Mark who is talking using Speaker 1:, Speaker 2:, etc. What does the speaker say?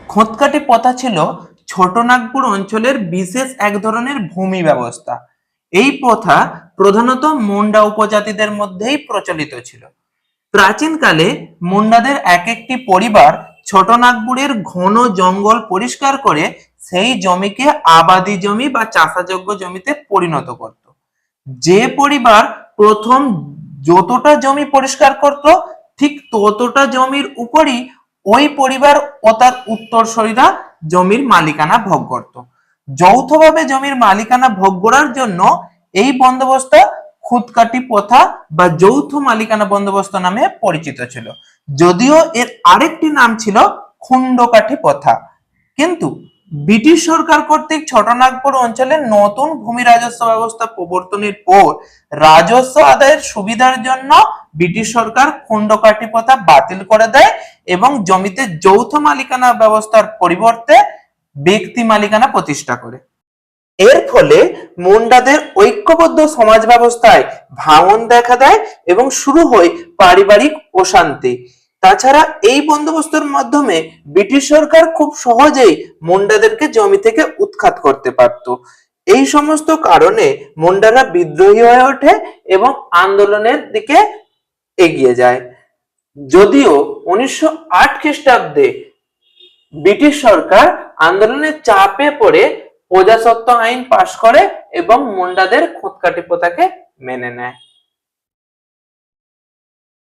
Speaker 1: খোঁতকাটি প্রথা ছিল ছোটনাগপুর অঞ্চলের বিশেষ এক ধরনের ভূমি ব্যবস্থা। এই প্রথা প্রধানত মুন্ডা উপজাতিদের মধ্যেই প্রচলিত ছিল। প্রাচীনকালে মুন্ডাদের এক একটি পরিবার ছোটনাগপুরের ঘন জঙ্গল পরিষ্কার করে সেই জমিকে আবাদি জমি বা চাষাযোগ্য জমিতে পরিণত করত। যে পরিবার প্রথম যতটা জমি পরিষ্কার করত, ঠিক ততটা জমির উপরই ওই পরিবার ও তার উত্তরসূরিরা জমির মালিকানা ভোগ করত। যৌথভাবে জমির মালিকানা ভোগ করার জন্য এই বন্দোবস্ত খুঁতকাটি প্রথা বা যৌথ মালিকানা বন্দোবস্ত নামে পরিচিত ছিল। যদিও এর আরেকটি নাম ছিল খুন্ডকাঠি প্রথা। কিন্তু ব্রিটিশ সরকার কর্তৃক ছোটনাগপুর অঞ্চলে নতুন ভূমি রাজস্ব ব্যবস্থা প্রবর্তনের পর রাজস্ব আদায়ের সুবিধার জন্য ব্রিটিশ সরকার খুন্ডকাঠি প্রথা বাতিল করে দেয় এবং জমিতে যৌথ মালিকানা ব্যবস্থার পরিবর্তে ব্যক্তি মালিকানা প্রতিষ্ঠা করে। এর ফলে মুন্ডাদের ঐক্যবদ্ধ সমাজ ব্যবস্থায় ভাঙন দেখা দেয় এবং শুরু হয় পারিবারিক অশান্তি। তাছাড়া এই বন্দোবস্তের মাধ্যমে ব্রিটিশ সরকার খুব সহজেই মুন্ডাদেরকে জমি থেকে উৎখাত করতে পারত। এই সমস্ত কারণে মুন্ডারা বিদ্রোহী হয়ে ওঠে এবং আন্দোলনের দিকে এগিয়ে যায়। যদিও 1908 খ্রিস্টাব্দে ব্রিটিশ সরকার আন্দোলনের চাপে পড়ে প্রজাস্বত্ব আইন পাশ করে এবং মুন্ডাদের খুঁতকাটি প্রথাকে মেনে নেয়।